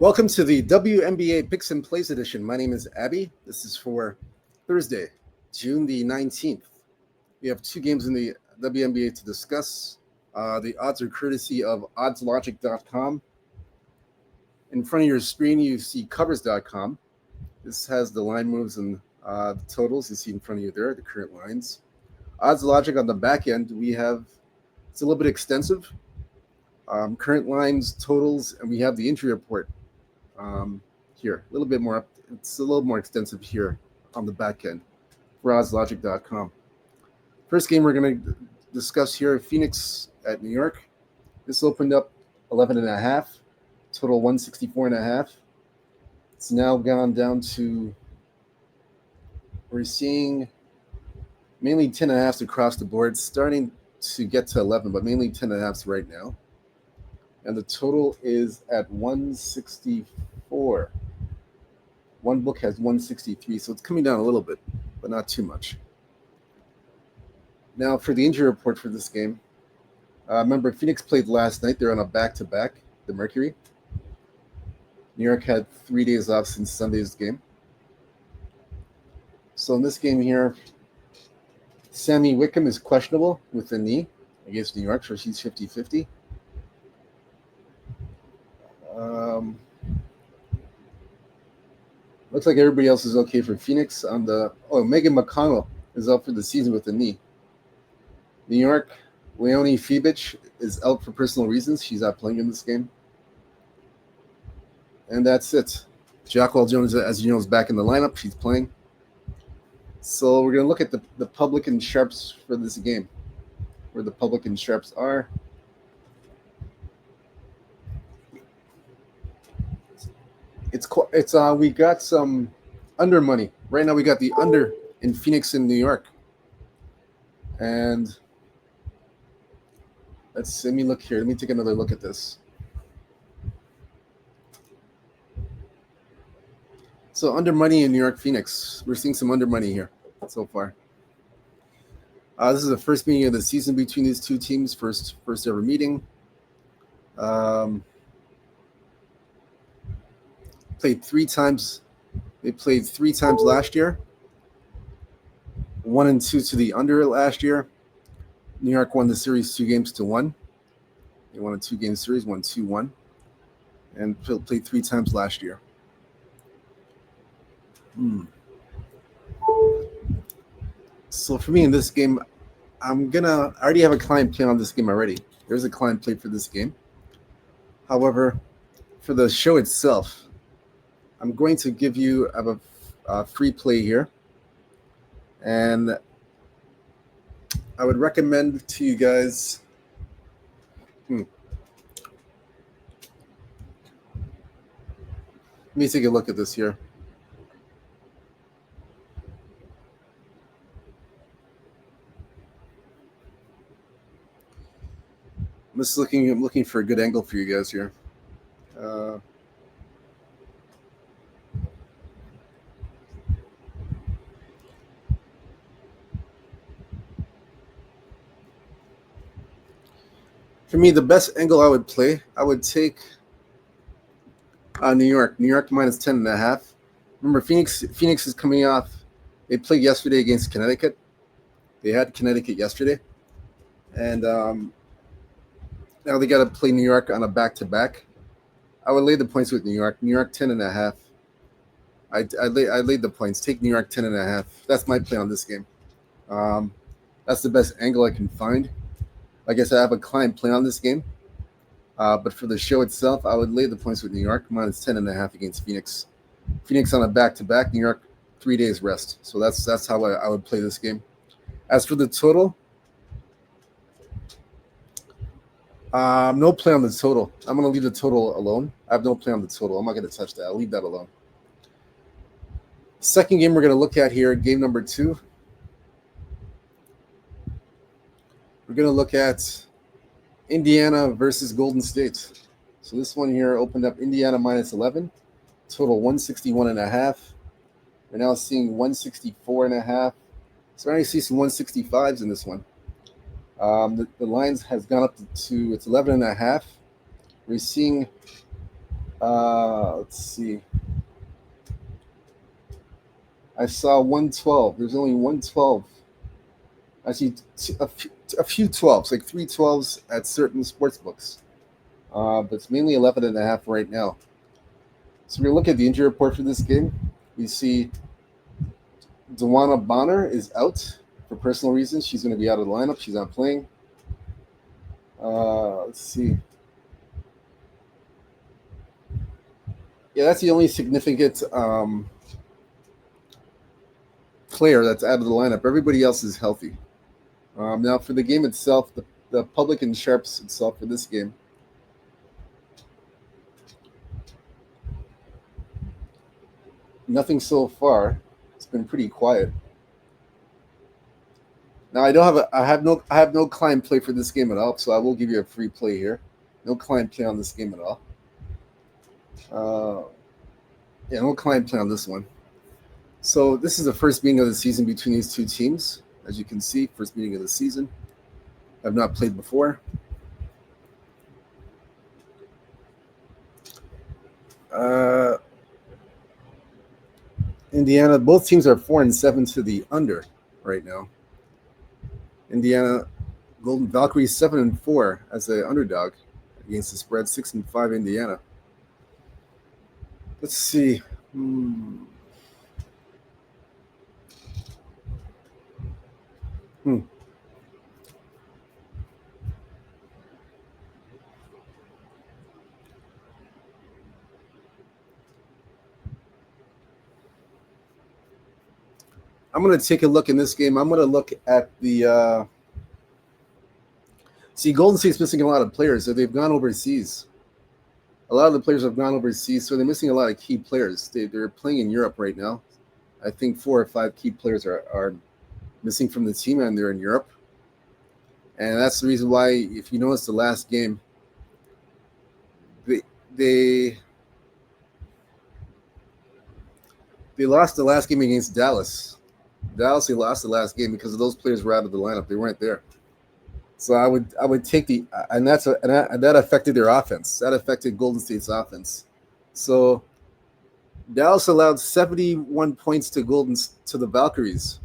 Welcome to the WNBA Picks and Plays edition. My name is Abby. This is for Thursday, June the 19th. We have two games in the WNBA to discuss. The odds are courtesy of oddslogic.com. In front of your screen, you see covers.com. This has the line moves and the totals you see in front of you there, the current lines. Odds Logic on the back end, it's a little bit extensive. Current lines, totals, and we have the injury report here. A little bit more, it's a little more extensive here on the back end for oddslogic.com. First game we're going to discuss here, Phoenix at New York. This opened up 11.5, total 164.5. It's now gone down to, we're seeing mainly 10.5s across the board, starting to get to 11, but mainly 10.5s right now. And the total is at 164. One book has 163, so it's coming down a little bit, but not too much. Now for the injury report for this game. Remember, Phoenix played last night. They're on a back-to-back, the Mercury. New York had 3 days off since Sunday's game. So in this game here, Sammy Wickham is questionable with the knee against New York, so she's 50-50. Looks like everybody else is okay for Phoenix. Megan McConnell is out for the season with the knee. New York, Leonie Fibich is out for personal reasons. She's not playing in this game. And that's it. Jacqueline Jones, as you know, is back in the lineup. She's playing. So we're going to look at the public and sharps for this game, where the public and sharps are. We got some under money. Right now we got the under in Phoenix and New York. And let me look here. Let me take another look at this. So under money in New York, Phoenix. We're seeing some under money here so far. This is the first meeting of the season between these two teams. First ever meeting. Played 3 times. They played 3 times last year. 1 and 2 to the under last year. New York won the series 2-1. They won a 2-game series, won 2-1, and played 3 times last year. So for me in this game, I already have a client playing on this game already. There's a client play for this game. However, for the show itself, I'm going to give you a free play here. And I would recommend to you guys, let me take a look at this here. I'm looking for a good angle for you guys here. For me, the best angle I would take New York. New York minus 10.5. Remember, Phoenix is coming off. They played yesterday against Connecticut. They had Connecticut yesterday. And now they got to play New York on a back-to-back. I would lay the points with New York. New York 10.5. I laid the points. Take New York 10.5. That's my play on this game. That's the best angle I can find. Like I said, I have a client play on this game. But for the show itself, I would lay the points with New York minus 10.5 against Phoenix. Phoenix on a back-to-back. New York 3 days rest. So that's how I would play this game. As for the total, no play on the total. I'm going to leave the total alone. I have no play on the total. I'm not going to touch that. I'll leave that alone. Second game we're going to look at here, game number 2. We're going to look at Indiana versus Golden State. So this one here opened up Indiana minus 11, total 161.5. We're now seeing 164.5. So I see some 165s in this one. The lines has gone up to it's 11.5. We're seeing Let's see. I saw 112. There's only 112. Actually, a few 12s, like three 12s at certain sports books. But it's mainly 11.5 right now. So we look at the injury report for this game. We see Dewana Bonner is out for personal reasons. She's going to be out of the lineup. She's not playing. Let's see. Yeah, that's the only significant player that's out of the lineup. Everybody else is healthy. Now, for the game itself, the public and sharps itself for this game. Nothing so far. It's been pretty quiet. Now I have no client play for this game at all, so I will give you a free play here. No client play on this game at all. Yeah, no client play on this one. So this is the first meeting of the season between these two teams. As you can see, first meeting of the season. I've not played before. Indiana, both teams are 4-7 to the under right now. Indiana, Golden Valkyries 7-4 as an underdog against the spread 6-5 Indiana. Let's see. I'm going to take a look in this game. I'm going to look at the. See, Golden State's missing a lot of players, so they've gone overseas. A lot of the players have gone overseas, so they're missing a lot of key players. They're playing in Europe right now. I think 4 or 5 key players are missing from the team, and they're in Europe. And that's the reason why, if you notice the last game, they lost the last game against Dallas. They lost the last game because of those players were out of the lineup. They weren't there. So I would take and that affected their offense. That affected Golden State's offense. So Dallas allowed 71 points to the Valkyries.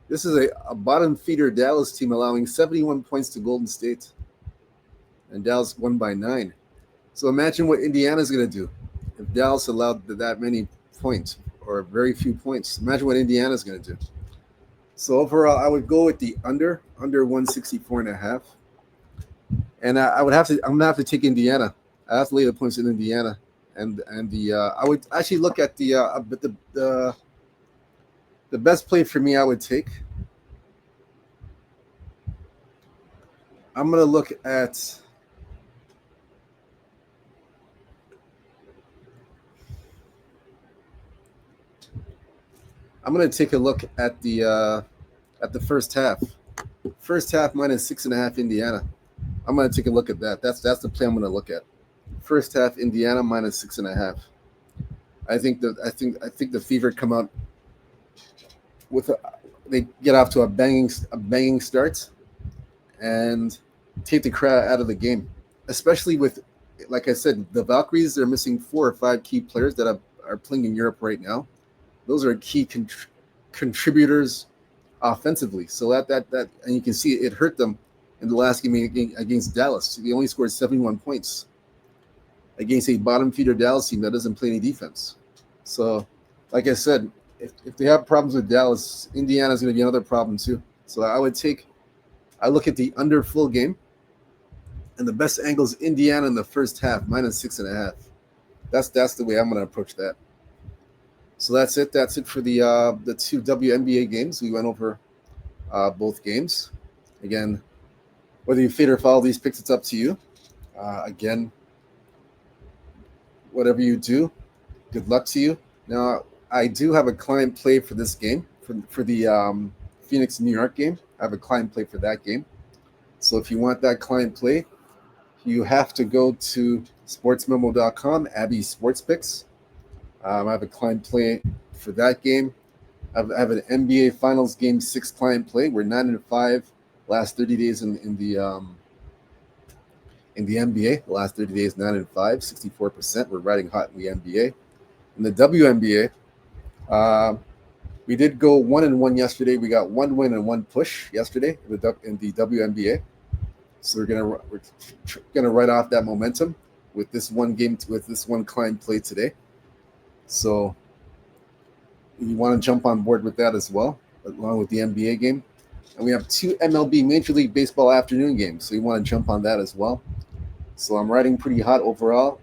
This is a bottom feeder Dallas team allowing 71 points to Golden State, and Dallas won by 9. So imagine what Indiana's going to do if Dallas allowed that many points or very few points. Imagine what Indiana's going to do. So overall, I would go with the under 164.5, and I'm gonna have to take Indiana. I have to lay the points in Indiana, and I would actually look at the best play for me. I would take. I'm gonna look at. I'm gonna take a look at the first half. First half minus 6.5 Indiana. I'm gonna take a look at that. That's the play I'm gonna look at. First half Indiana minus 6.5. I think the Fever come out they get off to a banging start and take the crowd out of the game. Especially with, like I said, the Valkyries. They're missing 4 or 5 key players that are playing in Europe right now. Those are key contributors offensively. So that and you can see it hurt them in the last game against Dallas. They only scored 71 points against a bottom feeder Dallas team that doesn't play any defense. So, like I said, if they have problems with Dallas, Indiana's going to be another problem too. So I look at the under full game, and the best angle is Indiana in the first half minus 6.5. That's the way I'm going to approach that. So that's it. That's it for the 2 WNBA games. We went over both games. Again, whether you fade or follow these picks, it's up to you. Again, whatever you do, good luck to you. Now, I do have a client play for this game, for the Phoenix New York game. I have a client play for that game. So if you want that client play, you have to go to sportsmemo.com, Abby Sports Picks. I have a client play for that game. I have an NBA Finals Game 6 client play. We're 9-5 last 30 days in In the NBA, the last 30 days, 9 and 5, 64%. We're riding hot in the NBA. In the WNBA, we did go 1-1 yesterday. We got one win and one push yesterday in the WNBA. So we're gonna write off that momentum with this one game with this one client play today. So you want to jump on board with that as well, along with the NBA game. And we have two MLB Major League Baseball afternoon games, so you want to jump on that as well. So I'm riding pretty hot overall.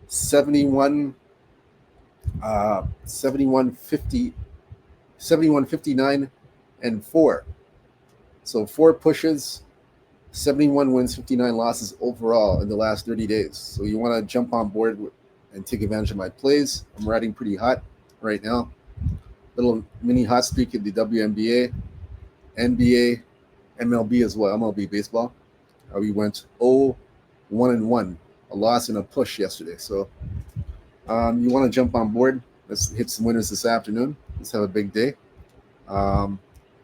71, 71, 50, 71, 59, and 4. So 4 pushes, 71 wins, 59 losses overall in the last 30 days. So you want to jump on board and take advantage of my plays. I'm riding pretty hot right now. Little mini hot streak in the WNBA, NBA, MLB as well, MLB baseball. We went 0-1-1, a loss and a push yesterday. So you want to jump on board. Let's hit some winners this afternoon. Let's have a big day.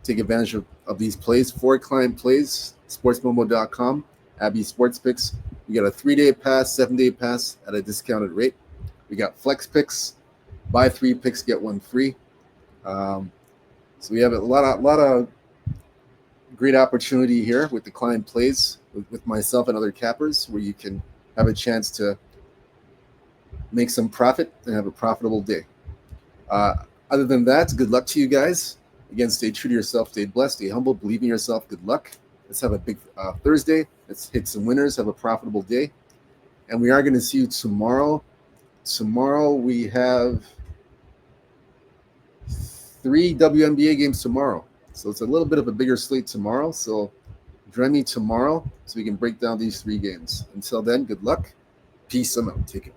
Take advantage of these plays. 4 client plays, sportsmomo.com, Abby Sports Picks. We got a 3-day pass, 7-day pass at a discounted rate. We got flex picks, buy 3 picks, get 1 free. So we have a lot of great opportunity here with the client plays with myself and other cappers, where you can have a chance to make some profit and have a profitable day. Other than that, good luck to you guys. Again, stay true to yourself, stay blessed, stay humble, believe in yourself. Good luck. Let's have a big Thursday. Let's hit some winners, have a profitable day. And we are going to see you tomorrow. Tomorrow we have 3 WNBA games tomorrow. So it's a little bit of a bigger slate tomorrow. So join me tomorrow so we can break down these 3 games. Until then, good luck. Peace. I'm out. Take it.